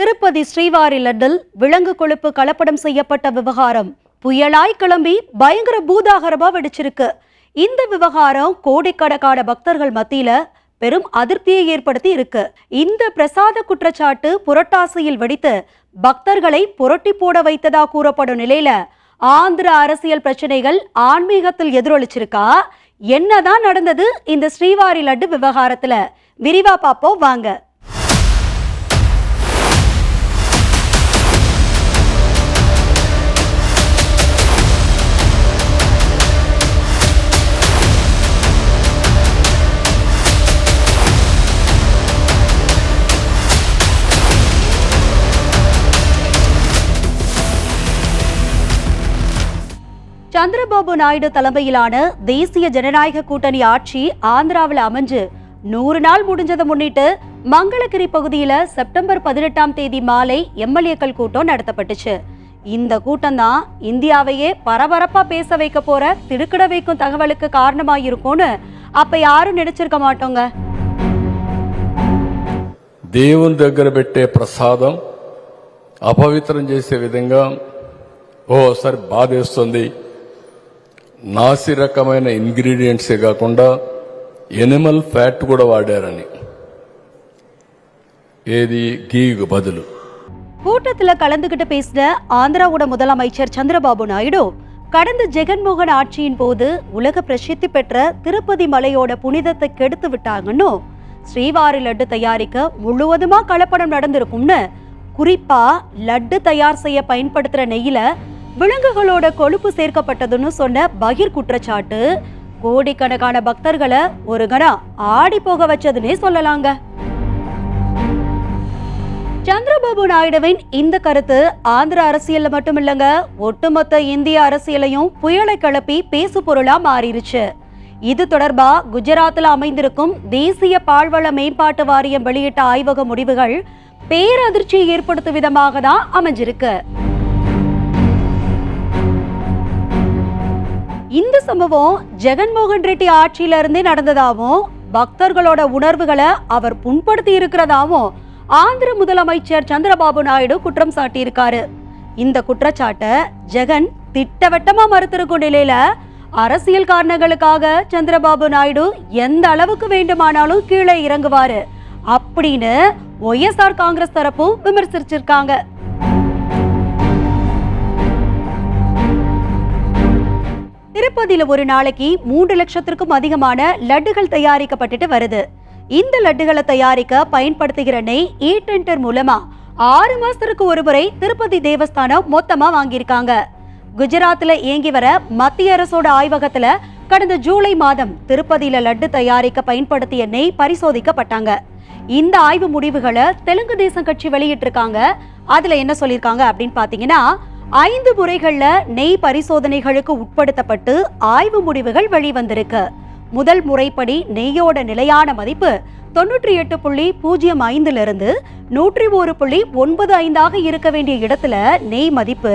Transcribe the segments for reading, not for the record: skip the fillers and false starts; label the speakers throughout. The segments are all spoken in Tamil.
Speaker 1: திருப்பதி ஸ்ரீவாரி லட்டில் விலங்கு கொழுப்பு கலப்படம் செய்யப்பட்ட விவகாரம் புயலாய் கிளம்பி பயங்கர பூதாகரமா வெடிச்சிருக்கு. இந்த விவகாரம் கோடிக்கணக்கான பக்தர்கள் மத்தியில பெரும் அதிருப்தியை ஏற்படுத்தி இருக்கு. இந்த பிரசாத குற்றச்சாட்டு புரட்டாசியில் வெடித்து பக்தர்களை புரட்டி போட வைத்ததா கூறப்படும் நிலையில ஆந்திர அரசியல் பிரச்சனைகள் ஆன்மீகத்தில் எதிரொலிச்சிருக்கா? என்னதான் நடந்தது இந்த ஸ்ரீவாரி லட்டு விவகாரத்துல? விரிவா பாப்போம் வாங்க. சந்திரபாபு நாயுடு தலைமையிலான தேசிய ஜனநாயக கூட்டணி ஆட்சி ஆந்திராவில் அமைஞ்சு 100 நாள் முடிஞ்சதை முன்னிட்டு மங்களகிரி பகுதியில செப்டம்பர் 18ஆம் தேதி மாலை எம்எல்ஏக்கள் கூட்டம் நடத்தப்பட்டுச்சு. இந்த கூட்டம் தான் இந்தியாவையே பரபரப்பா பேச வைக்க போற திடுக்கிட வைக்கும் தகவலுக்கு காரணமாயிருக்கும்னு அப்ப யாரும் நினைச்சிருக்க மாட்டோங்க.
Speaker 2: దేవుని దగ్గర పెట్టే ప్రసాదం అపవిత్రం చేసే విధంగా ఓసారి బాధేస్తుంది. నాసి రకమైన ఇంగ్రీడియంట్సే కాకుండా ఎనిమల్ ఫ్యాట్ కూడా వాడారని, ఏది గీకు బదులు.
Speaker 1: கூட்டத்துல கலந்துகிட்டு பேசின ஆந்திராவோட முதலமைச்சர் சந்திரபாபு நாயுடு கடந்த ஜெகன்மோகன் ஆட்சியின் போது உலக பிரசித்தி பெற்ற திருப்பதி மலையோட புனிதத்தை கெடுத்து விட்டாங்கன்னு, ஸ்ரீவாரி லட்டு தயாரிக்க முழுவதுமா கலப்படம் நடந்திருக்கும்னு, குறிப்பா லட்டு தயார் செய்ய பயன்படுத்துற நெய்யில விலங்குகளோட கொழுப்பு சேர்க்கப்பட்டதுன்னு சொன்ன பகிர் குற்றச்சாட்டு கோடிக்கணக்கான பக்தர்களை ஒரு கணம் ஆடி போக வச்சதுன்னே சொல்லலாங்க. சந்திரபாபு நாயுடுவின் இந்த கருத்து ஆந்திர அரசியல்ல மட்டும் இல்லங்க, ஒட்டுமொத்த இந்திய அரசியலையும் புயலை கிளப்பி பேசு பொருளா மாறிடுச்சு. இது தொடர்பா குஜராத்ல அமைந்திருக்கும் தேசிய பால்வள மேம்பாட்டு வாரியம் வெளியிட்ட ஆய்வக முடிவுகள் பேரதிர்ச்சியை ஏற்படுத்தும் விதமாக தான் அமைஞ்சிருக்கு. இந்த சம்பவம் ஜெகன்மோகன் ரெட்டி ஆட்சியில இருந்தே நடந்ததாகவும் பக்தர்களோட உணர்வுகளை அவர் புண்படுத்தி இருக்கிறதாவும் ஆந்திர முதலமைச்சர் சந்திரபாபு நாயுடு குற்றம் சாட்டியிருக்காரு. இந்த குற்றச்சாட்டை ஜெகன் திட்டவட்டமா மறுத்திருக்கும் நிலையில அரசியல் காரணங்களுக்காக சந்திரபாபு நாயுடு எந்த அளவுக்கு வேண்டுமானாலும் கீழே இறங்குவாரு அப்படின்னு ஒய்எஸ்ஆர் காங்கிரஸ் தரப்பு விமர்சிச்சிருக்காங்க. திருப்பதியில ஒரு நாளைக்கு 3 லட்சத்திற்கும் அதிகமான லட்டுகள் தயாரிக்கப்பட்டு வருது. இந்த லட்டுகளை தயாரிக்க பயன்படுத்துகிற நெய் ஈ-டெண்டர் மூலமா 6 மாசத்திற்கு ஒரு முறை திருப்பதி தேவஸ்தானம் மொத்தமா வாங்கியிருக்காங்க. குஜராத்ல இயங்கி வர மத்திய அரசோட ஆய்வகத்துல கடந்த ஜூலை மாதம் திருப்பதியில லட்டு தயாரிக்க பயன்படுத்திய நெய் பரிசோதிக்கப்பட்டாங்க. இந்த ஆய்வு முடிவுகளை தெலுங்கு தேசம் கட்சி வெளியிட்டிருக்காங்க. அதுல என்ன சொல்லியிருக்காங்க அப்படின்னு பாத்தீங்கன்னா, 5 முறைகள்ல நெய் பரிசோதனைகளுக்கு உட்படுத்தப்பட்டு ஆய்வு முடிவுகள் வெளிவந்திருக்கு. முதல் முறைப்படி நெய்யோட நிலையான மதிப்பு 98.05 இருந்து 101.95 இருக்க வேண்டிய இடத்துல நெய் மதிப்பு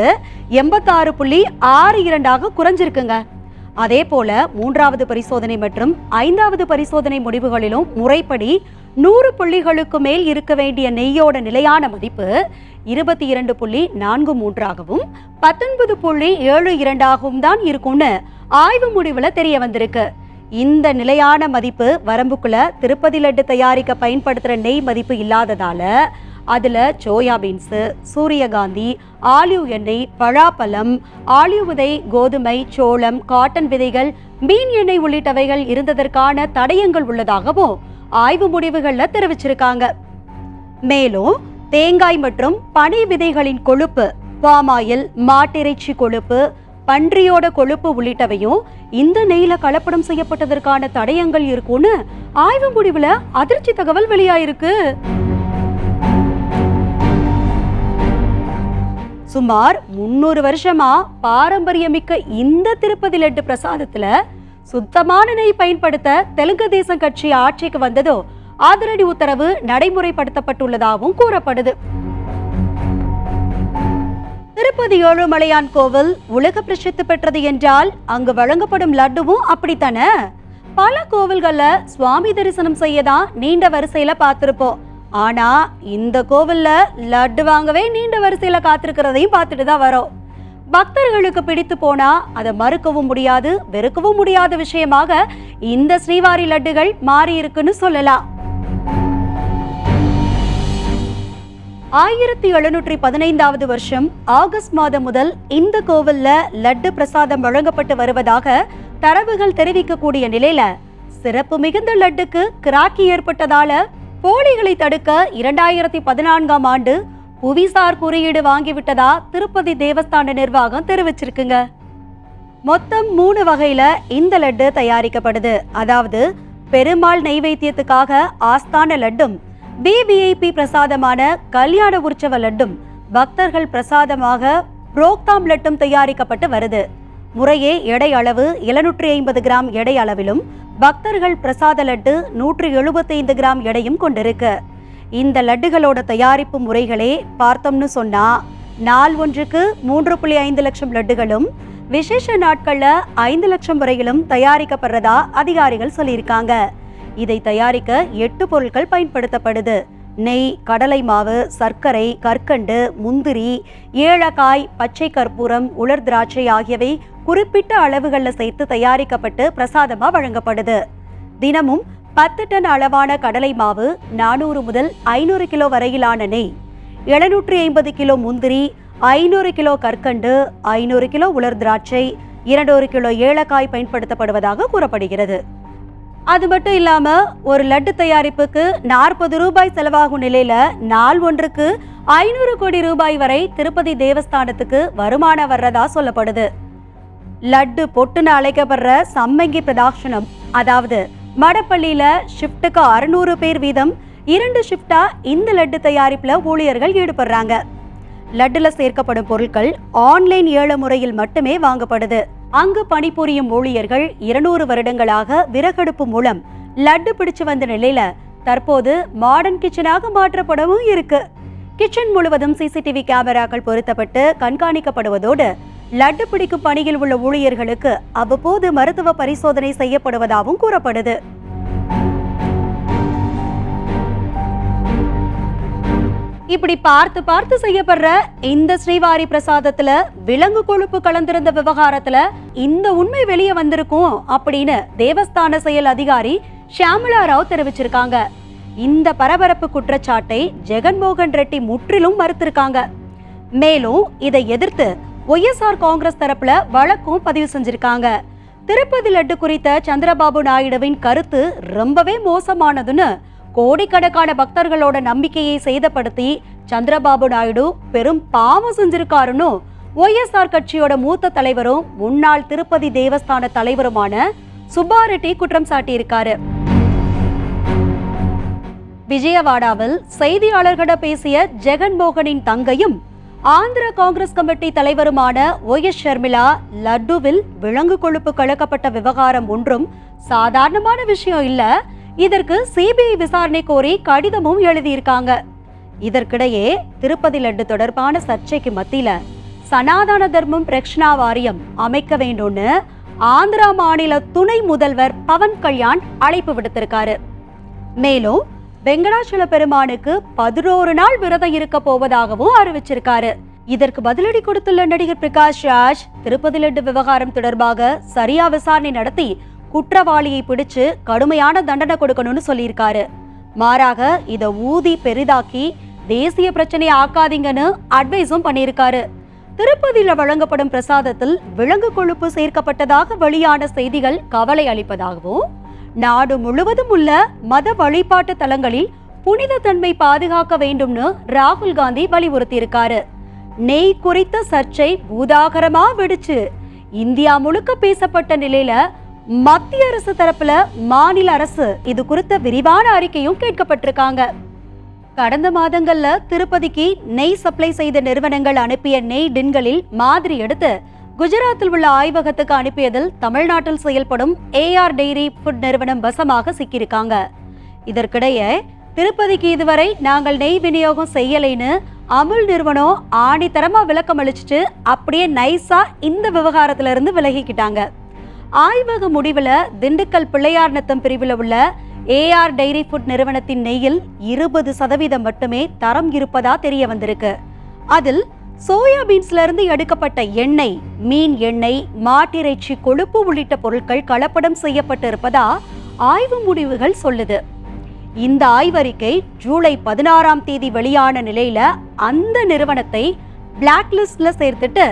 Speaker 1: 86.62 குறைஞ்சிருக்குங்க. அதே போல 3வது பரிசோதனை மற்றும் 5வது பரிசோதனை முடிவுகளிலும் முறைப்படி 100 புள்ளிகளுக்கு மேல் இருக்க வேண்டிய நெய்யோட நிலையான மதிப்பு 22.43 19.72 தான் இருக்கும்னு ஆய்வு முடிவுல தெரிய வந்திருக்கு. இந்த நிலையான மதிப்பு வரம்புக்குள்ள திருப்பதி லட்டு தயாரிக்க பயன்படுத்துற நெய் மதிப்பு இல்லாததால அதுல சோயா பீன்ஸ், சூரியகாந்தி, ஆலிவ் எண்ணெய், பழாப்பழம், ஆலிவ் விதை, கோதுமை, சோளம், காட்டன் விதைகள், மீன் எண்ணெய் உள்ளிட்டவைகள் இருந்ததற்கான தடயங்கள் உள்ளதாகவும் ஆய்வு முடிவுகள்ல தெரிவிச்சிருக்காங்க. மேலும் தேங்காய் மற்றும் பனை விதைகளின் கொழுப்பு, பாமாயில், மாட்டிறைச்சி கொழுப்பு, பன்றியோட கொழுப்பு உள்ளிட்டவையும் இந்த நெய்ல கலப்படம் செய்யப்பட்டதற்கான தடயங்கள் இருக்கும்னு ஆய்வு முடிவுல அதிர்ச்சி தகவல் வெளியாயிருக்கு. சுமார் 300 வருஷமா பாரம்பரியமிக்க இந்த திருப்பதி லட்டு பிரசாதத்துல சுத்தமான நெய் பயன்படுத்த தெலுங்கு தேசம் கட்சி ஆட்சிக்கு வந்ததோ அதிரடி உத்தரவு நடைமுறைப்படுத்தப்பட்டுள்ளதாகவும் கூறப்படுது. திருப்பதி ஏழுமலையான் கோவில் உலக பிரசித்தி பெற்றது என்றால் அங்கு வழங்கப்படும் லட்டுவும் அப்படித்தானே. பல கோவில்கள்ல சுவாமி தரிசனம் செய்யதான் நீண்ட வரிசையில பார்த்திருப்போம். ஆனா இந்த கோவில்ல லட்டு வாங்கவே நீண்ட வரிசையில காத்திருக்கிறதையும் பார்த்துட்டு தான் வரோம். பக்தர்களுக்கு பிடித்து போனா அதை மறுக்கவும் முடியாது, வெறுக்கவும் முடியாத விஷயமாக இந்த ஸ்ரீவாரி லட்டுகள் மாறி இருக்குன்னு சொல்லலாம். 1715 வருஷம் ஆகஸ்ட் மாதம் முதல் இந்த கோவில்ல லட்டு பிரசாதம் வழங்கப்பட்டு வருவதாக தரவுகள் தெரிவிக்கக்கூடிய நிலையில சிறப்பு மிகுந்த லட்டுக்கு கிராக்கி ஏற்பட்டதால போலிகளை தடுக்க 2014ஆம் ஆண்டு புவிசார் குறியீடு வாங்கிவிட்டதா திருப்பதி தேவஸ்தான நிர்வாகம் தெரிவிச்சிருக்குங்க. மொத்தம் 3 வகையில இந்த லட்டு தயாரிக்கப்படுது. அதாவது பெருமாள் நைவேத்தியத்துக்காக ஆஸ்தான லட்டும், விவிஐபி பிரசாதமான கல்யாண உற்சவ லட்டும், பக்தர்கள் பிரசாதமாக புரோக்தாம் லட்டும் தயாரிக்கப்பட்டு வருது. முறையே எடை அளவு 750 கிராம் எடை அளவிலும், பக்தர்கள் பிரசாத லட்டு 175 கிராம் எடையும் கொண்டிருக்கு. இந்த லட்டுகளோட தயாரிப்பு முறைகளே பார்த்தோம்னு சொன்னா நாள் ஒன்றுக்கு 3.5 லட்சம் லட்டுகளும், விசேஷ நாட்கள்ல 5 லட்சம் வரையிலும் தயாரிக்கப்படுறதா அதிகாரிகள் சொல்லியிருக்காங்க. இதை தயாரிக்க 8 பொருட்கள் பயன்படுத்தப்படுது. நெய், கடலை மாவு, சர்க்கரை, கற்கண்டு, முந்திரி, ஏலக்காய், பச்சை கற்பூரம், உலர் திராட்சை ஆகியவை குறிப்பிட்ட அளவுகளில் சேர்த்து தயாரிக்கப்பட்டு பிரசாதமா வழங்கப்படுது. தினமும் 10 டன் அளவான கடலை மாவு, 400 முதல் 500 கிலோ வரையிலான நெய், 750 கிலோ முந்திரி, 500 கிலோ கற்கண்டு, 500 கிலோ உலர் திராட்சை, 200 கிலோ ஏலக்காய் பயன்படுத்தப்படுவதாக கூறப்படுகிறது. அது மட்டும் இல்லாம ஒரு லட்டு தயாரிப்புக்கு 40 ரூபாய் செலவாகும் நிலையில நாள் ஒன்றுக்கு 500 கோடி ரூபாய் வரை திருப்பதி தேவஸ்தானத்துக்கு வருமானம் வர்றதா சொல்லப்படுது. லட்டு பொட்டுன்னு அழைக்கப்படுற சம்மங்கி பிரதாட்சணம், அதாவது மடப்பள்ளியில ஷிப்டுக்கு 600 பேர் வீதம் 2 ஷிப்டா இந்த லட்டு தயாரிப்புல ஊழியர்கள் ஈடுபடுறாங்க. லட்டுல சேர்க்கப்படும் பொருட்கள் ஆன்லைன் ஏல முறையில் மட்டுமே வாங்கப்படுது. அங்கு பணிபுரியும் ஊழியர்கள் 200 வருடங்களாக விறகடுப்பு மூலம் லட்டு பிடிச்சு வந்த நிலையில தற்போது மாடர்ன் கிச்சனாக மாற்றப்படவும் இருக்கு. கிச்சன் முழுவதும் சிசிடிவி கேமராக்கள் பொருத்தப்பட்டு கண்காணிக்கப்படுவதோடு லட்டு பிடிக்கும் பணியில் உள்ள ஊழியர்களுக்கு அவ்வப்போது மருத்துவ பரிசோதனை செய்யப்படுவதாகவும் கூறப்படுது. இப்படி பார்த்து பார்த்து செய்யப்படுற இந்த ஸ்ரீவாரி பிரசாதத்துல விலங்கு கொழுப்பு கலந்திருந்த விவகாரத்துல இந்த உண்மை வெளியே வந்திருக்கும் அப்படின்னு தேவஸ்தான செயல் அதிகாரி ஷியாமலா ராவ் தெரிவிச்சிருக்காங்க. இந்த பரபரப்பு குற்றச்சாட்டை ஜெகன்மோகன் ரெட்டி முற்றிலும் மறுத்திருக்காங்க. மேலும் இதை எதிர்த்து ஒய்எஸ்ஆர் காங்கிரஸ் தரப்புல வழக்கும் பதிவு செஞ்சிருக்காங்க. திருப்பதி லட்டு குறித்த சந்திரபாபு நாயுடுவின் கருத்து ரொம்பவே மோசமானதுன்னு, கோடிக்கணக்கான பக்தர்களோட நம்பிக்கையை சேதப்படுத்தி சந்திரபாபு நாயுடு பெரும் பாவம் செஞ்சிருக்காருன்னு ஒய்எஸ்ஆர் கட்சியோட மூத்த தலைவரும் முன்னாள் திருப்பதி தேவஸ்தான தலைவருமான சுப்பா ரெட்டி குற்றம் சாட்டியிருக்காரு. விஜயவாடாவில் செய்தியாளர்களிடம் பேசிய ஜெகன்மோகனின் தங்கையும் ஆந்திர காங்கிரஸ் கமிட்டி தலைவருமான ஒய்.எஸ். ஷர்மிளா, லட்டுவில் விலங்கு கொழுப்பு கலக்கப்பட்ட விவகாரம் ஒன்றும் சாதாரணமான விஷயம் இல்ல, இதற்கு சிபிஐ விசாரணை கோரி கடிதமும் எழுதியிருக்காங்க. இதற்கிடையே திருப்பதி லட்டு தொடர்பான சர்ச்சைக்கு மத்தியில சனாதன தர்மம் பிரக்ஷனா வாரியம் அமைக்க வேண்டும்னு ஆந்திரா மாநில துணை முதல்வர் பவன் கல்யாண் அழைப்பு விடுத்திருக்காரு. மேலும் வெங்கடாச்சல பெருமானுக்கு 11 நாள் விரதம் இருக்க போவதாகவும் அறிவிச்சிருக்காரு. இதற்கு பதிலடி கொடுத்துள்ள நடிகர் பிரகாஷ் ராஜ், திருப்பதி லட்டு விவகாரம் தொடர்பாக சரியா விசாரணை நடத்தி குற்றவாளியை பிடிச்சு கடுமையான தண்டனை கொடுக்கணும்னு சொல்லியிருக்காரு. மாறாக இதை ஊதி பெரிதாக்கி தேசிய பிரச்சனையை ஆக்காதீங்கன்னு அட்வைஸும் பண்ணியிருக்காரு. திருப்பதியில வழங்கப்படும் பிரசாதத்தில் விலங்கு கொழுப்பு சேர்க்கப்பட்டதாக வெளியான செய்திகள் கவலை அளிப்பதாகவும், நாடு முழுவதும் உள்ள மத வழிபாட்டு தலங்களில் புனித தன்மை பாதுகாக்க வேண்டும்னு ராகுல் காந்தி வலியுறுத்தியிருக்காரு. நெய் குறித்த சர்ச்சை பூதாகரமா வெடிச்சு இந்தியா முழுக்க பேசப்பட்ட நிலையில மத்திய அரசு தரப்புல மாநில அரசு இது குறித்த விரிவான அறிக்கையும் கேட்கப்பட்டிருக்காங்க. கடந்த மாதங்கள்ல திருப்பதிக்கு நெய் சப்ளை செய்த நிறுவனங்கள் அனுப்பிய நெய் டின்களில் மாதிரி எடுத்து குஜராத்தில் உள்ள ஆய்வகத்துக்கு அனுப்பியதில் தமிழ்நாட்டில் செயல்படும் ஏஆர் டெய்ரி ஃபுட் நிறுவனம் வசமாக சிக்கியிருக்காங்க. இதற்கிடையே திருப்பதிக்கு இதுவரை நாங்கள் நெய் விநியோகம் செய்யலைன்னு அமுல் நிறுவனம் ஆணித்தரமா விளக்கம் அளிச்சுட்டு அப்படியே நைஸா இந்த விவகாரத்துல இருந்து விலகிக்கிட்டாங்க. ஆய்வக முடிவுல திண்டுக்கல் பிள்ளையார் நத்தம் பிரிவில் உள்ள ஏஆர் டைரி ஃபுட் நிறுவனத்தின் நெய்யில் 20% மட்டுமே தரம் இருப்பதா தெரிய வந்திருக்கு. அதில் சோயாபீன்ஸ்ல இருந்து எடுக்கப்பட்ட எண்ணெய், மீன் எண்ணெய், மாட்டிறைச்சி கொழுப்பு உள்ளிட்ட பொருட்கள் கலப்படம் செய்யப்பட்டு இருப்பதா ஆய்வு முடிவுகள் சொல்லுது. இந்த ஆய்வறிக்கை ஜூலை 16ஆம் தேதி வெளியான நிலையில அந்த நிறுவனத்தை பிளாக் லிஸ்ட்ல சேர்த்துட்டு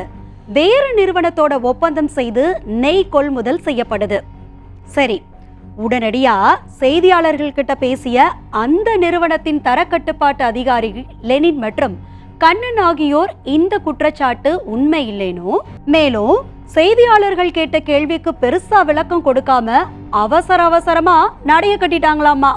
Speaker 1: வேறு நிறுவனத்தோட ஒப்பந்தம் செய்து நெய் கொள்முதல் செய்யப்படுது. சரி, உடனடியா செய்தியாளர்கள் கிட்ட பேசிய அந்த நிறுவனத்தின் தரக்கட்டுப்பாட்டு அதிகாரிகள் லெனின் மற்றும் கண்ணன் ஆகியோர் இந்த குற்றச்சாட்டு உண்மை இல்லைனோ, மேலும் செய்தியாளர்கள் கேட்ட கேள்விக்கு பெருசா விளக்கம் கொடுக்காம அவசரமா நடைய கட்டிட்டாங்களாமா.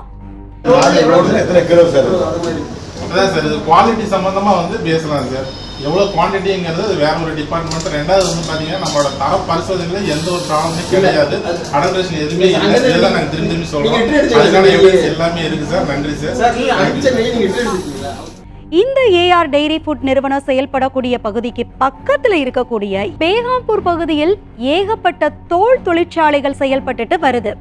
Speaker 3: குவாலிட்டி சம்பந்தமா பேசலாம் சார். எவ்வளவு குவான்டிட்டிங்கிறது அது வேற ஒரு டிபார்ட்மெண்ட். ரெண்டாவது பாத்தீங்கன்னா நம்மளோட தர பரிசோதனையில எந்த ஒரு ப்ராப்ளமும் கிடையாது. அடல்ட்ரேஷன் எதுவுமே இல்லை. இதுதான் நாங்க திரும்பி சொல்றோம். அதுக்கான எவிடன்ஸ் எல்லாமே இருக்கு சார். நன்றி சார்.
Speaker 1: இந்த ஏஆர் டைரி ஃபுட் நிறுவனம் செயல்படக்கூடிய பகுதிக்கு பக்கத்துல இருக்கக்கூடிய பேகாம்பூர் பகுதியில் ஏகப்பட்ட தோல் தொழிற்சாலைகள் செயல்பட்டுட்டு வருது.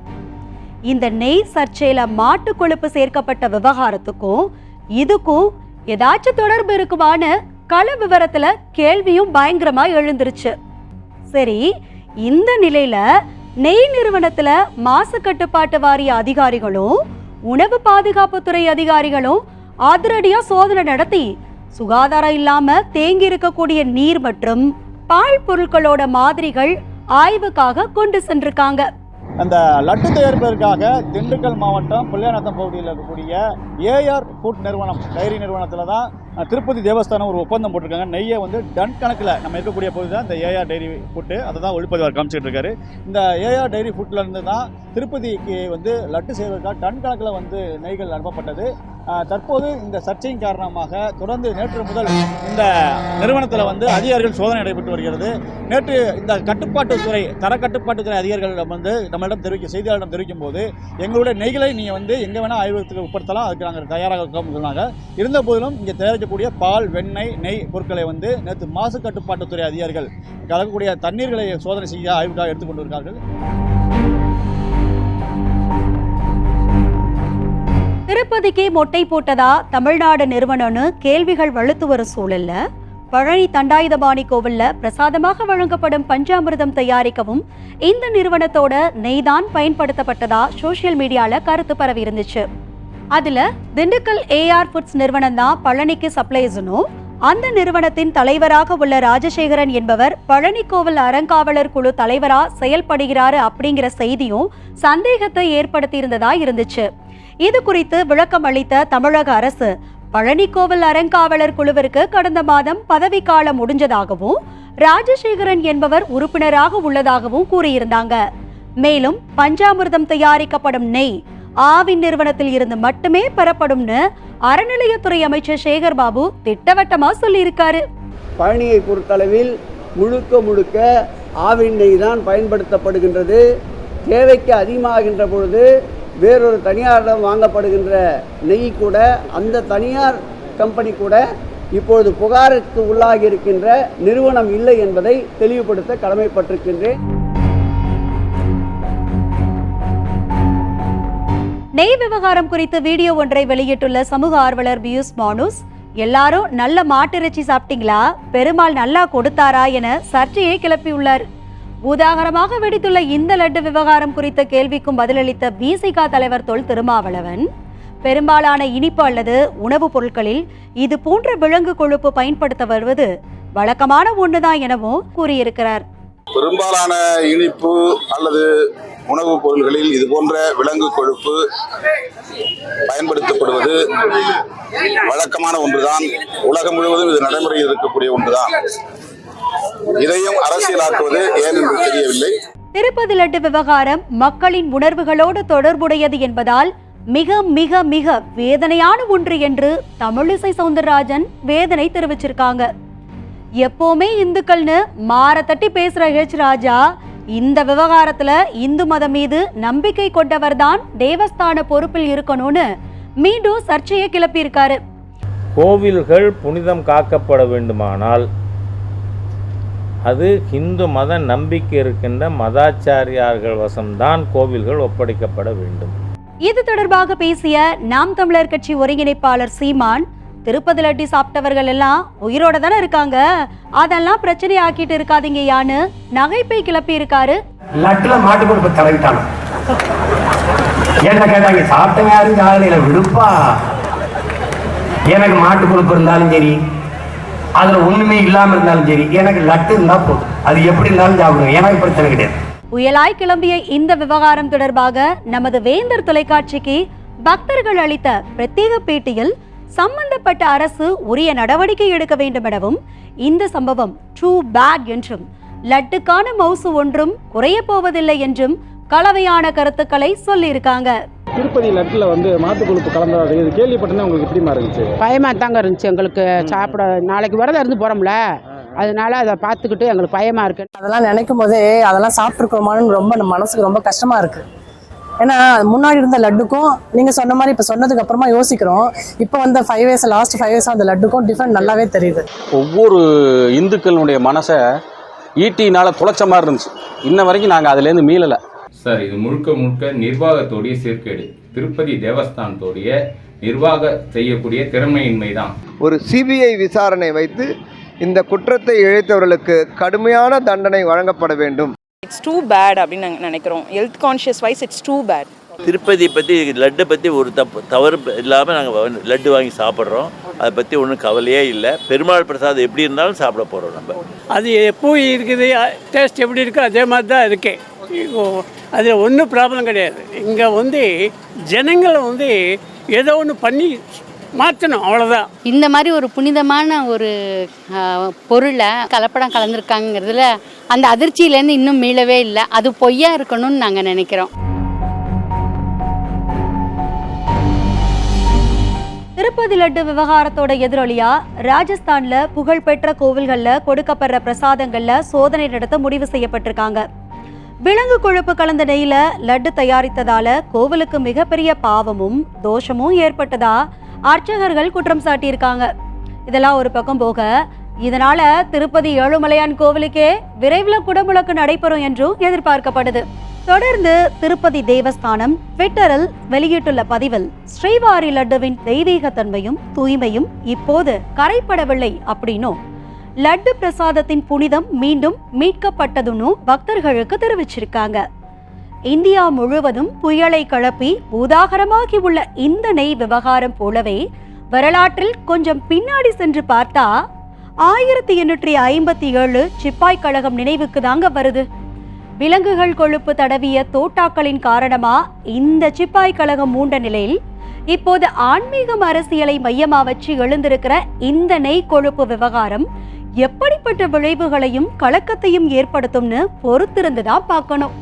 Speaker 1: இந்த நெய் சர்ச்சையில மாட்டு கொழுப்பு சேர்க்கப்பட்ட விவகாரத்துக்கும் இதுக்கும் ஏதாச்சும் தொடர்பு இருக்குமான்னு கள விவரத்துல கேள்வியும் பயங்கரமா எழுந்துருச்சு. சரி, இந்த நிலையில நெய் நிறுவனத்துல மாசு கட்டுப்பாட்டு வாரிய அதிகாரிகளும் உணவு பாதுகாப்புத்துறை அதிகாரிகளும் அதிரடியா சோதனை நடத்தி சுகாதாரம் இல்லாம தேங்கி இருக்கக்கூடிய நீர் மற்றும் பால் பொருட்களோட மாதிரிகள் ஆய்வுக்காக கொண்டு சென்றிருக்காங்க.
Speaker 4: அந்த லட்டு தயாரிப்பதற்காக திண்டுக்கல் மாவட்டம் பிள்ளையாநத்தம் பகுதியில் இருக்கக்கூடிய ஏஆர் ஃபுட் நிறுவனம் டைரி நிறுவனத்தில் தான் திருப்பதி தேவஸ்தானம் ஒரு ஒப்பந்தம் போட்டிருக்காங்க. நெய்யை டன் கணக்கில் நம்ம இருக்கக்கூடிய பகுதி தான் இந்த ஏஆர் டைரி ஃபுட்டு. அதை தான் ஒளிப்பதிவாளர் காமிச்சிட்டு இருக்காரு. இந்த ஏஆர் டைரி ஃபுட்டில் இருந்து தான் திருப்பதிக்கு லட்டு செய்வதற்காக டன் கணக்கில் நெய்கள் அனுப்பப்பட்டது. தற்போது இந்த சர்ச்சையின் காரணமாக தொடர்ந்து நேற்று முதல் இந்த நிறுவனத்தில் அதிகாரிகள் சோதனை நடைபெற்று வருகிறது. நேற்று இந்த தர கட்டுப்பாட்டுத்துறை அதிகாரிகள் நம்மளிடம் செய்தியாளரிடம் தெரிவிக்கும் போது எங்களுடைய நெய்களை நீங்கள் எங்கே வேணால் ஆய்வகத்துக்கு உட்படுத்தலாம், அதுக்கு நாங்கள் தயாராக இருக்கோம் சொன்னாங்க. இருந்த போதிலும் இங்கே தயாரிக்கக்கூடிய பால், வெண்ணெய், நெய் பொருட்களை நேற்று மாசு கட்டுப்பாட்டுத்துறை அதிகாரிகள் கலக்கக்கூடிய தண்ணீர்களை சோதனை செய்ய ஆய்வுக்காக எடுத்துக்கொண்டு இருக்கிறார்கள்.
Speaker 1: திருப்பதிக்கு மொட்டை போட்டதா தமிழ்நாடு நிறுவனம்னு கேள்விகள் வலுத்து வரும் சூழல்ல பழனி தண்டாயுதபாணி கோவில்ல பிரசாதமாக வழங்கப்படும் பஞ்சாமிர்தம் தயாரிக்கவும் இந்த நிறுவனத்தோட நெய்தான் பயன்படுத்தப்பட்டதா சோசியல் மீடியால கருத்து பரவி இருந்துச்சு. அதுல திண்டுக்கல் ஏஆர் ஃபுட்ஸ் நிறுவனம் தான் பழனிக்கு சப்ளைஸ்னும் அந்த நிறுவனத்தின் தலைவராக உள்ள ராஜசேகரன் என்பவர் பழனி கோவில் அறங்காவலர் குழு தலைவரா செயல்படுகிறாரு அப்படிங்கிற செய்தியும் சந்தேகத்தை ஏற்படுத்தி இருந்ததா இருந்துச்சு. இது குறித்து விளக்கம் அளித்த தமிழக அரசு பழனி கோவில் அறங்காவலர் குழுவிற்கு கடந்த மாதம் பதவிக்காலம் முடிஞ்சதாகவும் ராஜசேகரன் என்பவர் உறுப்பினராக உள்ளதாகவும் கூறியிருந்தாங்க. மேலும் பஞ்சாமிர்தம் தயாரிக்கப்படும் நெய் ஆவின் நிறுவனத்தில் இருந்து மட்டுமே பெறப்படும்னு அறநிலையத்துறை அமைச்சர் சேகர் பாபு திட்டவட்டமா சொல்லியிருக்காரு.
Speaker 5: பழனியை பொறுத்தளவில் முழுக்க ஆவின் நெய் தான் பயன்படுத்தப்படுகின்றது. தேவைக்கு அதிகமாகின்ற பொழுது வேறொரு தனியாரிடம் வாங்கப்படுகின்ற நெய் கூட அந்த தனியார் கம்பெனி கூட இப்பொழுது புகாருக்கு உள்ளாகி இருக்கின்ற நிறுவனம் இல்லை என்பதை தெளிவுபடுத்த கடமைப்பட்டிருக்கின்றேன்.
Speaker 1: நெய் விவகாரம் குறித்து வீடியோ ஒன்றை வெளியிட்டுள்ள சமூக ஆர்வலர் பியூஸ் மானுஸ், எல்லாரும் நல்ல மாட்டிறைச்சி சாப்பிட்டீங்களா, பெருமாள் நல்லா கொடுத்தாரா என சர்ச்சையை கிளப்பியுள்ளார். உதாரணமாக வெடித்துள்ள இந்த லட்டு விவகாரம் குறித்த கேள்விக்கும் பதிலளித்த விசிக தலைவர் தொல் திருமாவளவன், பெரும்பாலான இனிப்பு அல்லது உணவுப் பொருட்களில் இது போன்ற விலங்கு கொழுப்பு பயன்படுத்த வருவது வழக்கமான ஒன்றுதான் எனவும் கூறியிருக்கிறார்.
Speaker 6: பெரும்பாலான இனிப்பு அல்லது உணவுப் பொருள்களில் இது போன்ற விலங்கு கொழுப்பு பயன்படுத்தப்படுவது வழக்கமான ஒன்றுதான். உலகம் முழுவதும் இது நடைமுறையில் இருக்கக்கூடிய ஒன்றுதான். இதையும் அரசியலாக்குவது ஏன் என்று தெரியவில்லை.
Speaker 1: திருப்பதி லட்டு விவகாரம் மக்களின் உணர்வுகளோடு தொடர்புடையது என்பதால் மிக மிக மிக வேதனையான ஒன்று என்று தமிழிசை சவுந்தரராஜன் வேதனை தெரிவிச்சிருக்காங்க. எப்பவுமே இந்துக்கள்னு மாற தட்டி பேசுற ராஜா இந்த விவகாரத்துல இந்து மதம் மீது நம்பிக்கை கொண்டவர் தான் தேவஸ்தான பொறுப்பில் இருக்கணும்னு மீண்டும் சர்ச்சையை கிளப்பியிருக்காரு.
Speaker 7: கோவில்கள் புனிதம் காக்கப்பட வேண்டுமானால் அது இந்து மத நம்பிக்கை இருக்கின்ற மதாச்சாரியார்கள் வசம்தான் கோவில்கள் ஒப்படைக்கப்பட வேண்டும்.
Speaker 1: இது தொடர்பாக பேசிய நாம் தமிழர் கட்சி ஒருங்கிணைப்பாளர் சீமான், திருப்பதி லட்டு சாப்பிட்டவர்கள் எல்லாம் உயிரோட தானே இருக்காங்க, அதெல்லாம் பிரச்சனை ஆக்கிட்டு இருக்காதீங்கயான்னு நகைப்பை கிளப்பி இருக்காரு.
Speaker 8: லட்டுல மாட்டு கொழுப்பு தடவிட்டாங்க. என்ன கேட்டாங்க, சாப்பிட்டவங்க யாரும் ஜாகலையில விடுப்பா. எனக்கு மாட்டு கொழுப்பு இருந்தாலும் சரி, அதுல ஒண்ணுமே இல்லாம இருந்தாலும் சரி, எனக்கு லட்டு இருந்தா போதும். அது எப்படி இருந்தாலும் சாப்பிடுவேன், எனக்கு பிரச்சனை கிடையாது.
Speaker 1: புயலாய் கிளம்பிய இந்த விவகாரம் தொடர்பாக நமது வேந்தர் தொலைக்காட்சிக்கு பக்தர்கள் அளித்த பிரத்யேக பேட்டியில் சம்பந்தப்பட்ட அரசு உரிய நடவடிக்கை எடுக்க வேண்டும் எனவும், இந்த சம்பவம் டூ பேட் என்றும், லட்டுக்கான மவுசு ஒன்றும் குறைய போவதில்லை என்றும் கலவையான கருத்துக்களை சொல்லியிருக்காங்க.
Speaker 9: திருப்பதி லட்டுல மாட்டு கொழுப்பு கலந்தது இது கேள்விப்பட்டேன்னா உங்களுக்கு எப்படிமா இருந்துச்சு?
Speaker 10: பயமா தாங்க இருந்துச்சு எங்களுக்கு. சாப்பிட நாளைக்கு விரதம் இருந்து போறோம்ல, அதனால அதை பார்த்துக்கிட்டு எங்களுக்கு பயமா இருக்கு.
Speaker 11: அதெல்லாம் நினைக்கும் போதே அதெல்லாம் சாப்பிட்ருக்கோமான்னு ரொம்ப நம்ம மனசுக்கு ரொம்ப கஷ்டமா இருக்கு. ஏன்னா முன்னாடி இருந்த லட்டுக்கும் நீங்க சொன்ன மாதிரி இப்ப சொன்னதுக்கு அப்புறமா யோசிக்கிறோம். இப்ப வந்த லாஸ்ட் 5 இயர்ஸ் அந்த லட்டுக்கும் டிஃபரெண்ட் நல்லாவே தெரியுது.
Speaker 12: ஒவ்வொரு இந்துக்களுடைய மனசை ஈட்டினால துளைச்ச மாதிரி இருந்துச்சு. இன்ன வரைக்கும் நாங்கள் அதுலேருந்து மீளலை
Speaker 13: சார். இது முழுக்க முழுக்க நிர்வாகத்தோடைய சீர்கேடு, திருப்பதி தேவஸ்தானத்தோடைய நிர்வாக செய்யக்கூடிய திறமையின்மை தான்.
Speaker 14: ஒரு சிபிஐ விசாரணை வைத்து இந்த குற்றத்தை இழைத்தவர்களுக்கு கடுமையான தண்டனை வழங்கப்பட வேண்டும்.
Speaker 15: இட்ஸ் டூ பேட் அப்படின்னு நாங்கள் நினைக்கிறோம். Health conscious wise it's too bad.
Speaker 16: Tirupati பற்றி லட்டை பற்றி ஒரு தவறு இல்லாமல் நாங்கள் லட்டு வாங்கி சாப்பிட்றோம். அதை பற்றி ஒன்றும் கவலையே இல்லை. பெருமாள் பிரசாதம் எப்படி இருந்தாலும் சாப்பிட போகிறோம். நம்ம
Speaker 17: அது எப்போ இருக்குது, டேஸ்ட் எப்படி இருக்கோ அதே மாதிரி தான் இருக்கு. அதில் ஒன்றும் ப்ராப்ளம் கிடையாது. இங்கே ஜனங்களை ஏதோ ஒன்று பண்ணி மாற்றணும், அவ்வளோதான்.
Speaker 18: இந்த மாதிரி ஒரு புனிதமான ஒரு பொருளை கலப்படம் கலந்துருக்காங்கிறதுல அந்த அதிர்ச்சியிலேருந்து இன்னும் மீளவே இல்லை. அது பொய்யா இருக்கணும்னு நாங்கள் நினைக்கிறோம்.
Speaker 1: திருப்பதி லட்டு விவகாரத்தோட எதிரொலியா ராஜஸ்தான்ல புகழ்பெற்ற கோவில்கள்ல கொடுக்கப்படுற பிரசாதங்கள்ல சோதனை நடத்த முடிவு செய்யப்பட்டிருக்காங்க. விலங்கு கொழுப்பு கலந்த நெய்ல லட்டு தயாரித்ததால கோவிலுக்கு மிகப்பெரிய பாவமும் தோஷமும் ஏற்பட்டதா அர்ச்சகர்கள் குற்றம் சாட்டியிருக்காங்க. இதெல்லாம் ஒரு பக்கம் போக, இதனால திருப்பதி ஏழுமலையான் கோவிலுக்கே விரைவில் குடமுழக்கு நடைபெறும் என்றும் எதிர்பார்க்கப்படுது. தொடர்ந்து திருப்பதி தேவஸ்தானம் ட்விட்டரில் வெளியிட்டுள்ள பதிவில், ஸ்ரீவாரி லட்டுவின் தெய்வீகத்தன்மையும் தூய்மையும் இப்போது கரைப்படவில்லை அப்படின்னும், லட்டு பிரசாதத்தின் புனிதம் மீண்டும் மீட்கப்பட்டதுன்னு பக்தர்களுக்கு தெரிவிச்சிருக்காங்க. இந்தியா முழுவதும் புயலை கிளப்பி பூதாகரமாகி உள்ள இந்த நெய் விவகாரம் போலவே வரலாற்றில் கொஞ்சம் பின்னாடி சென்று பார்த்தா 1857 சிப்பாய் கழகம் நினைவுக்கு தாங்க வருது. விலங்குகள் கொழுப்பு தடவிய தோட்டாக்களின் காரணமா இந்த சிப்பாய் கழகம் மூண்ட நிலையில் இப்போது ஆன்மீகம் அரசியலை மையமா வச்சு எழுந்திருக்கிற இந்த நெய் கொழுப்பு விவகாரம் எப்படிப்பட்ட விளைவுகளையும் கலக்கத்தையும் ஏற்படுத்தும்னு பொறுத்திருந்துதான் பார்க்கணும்.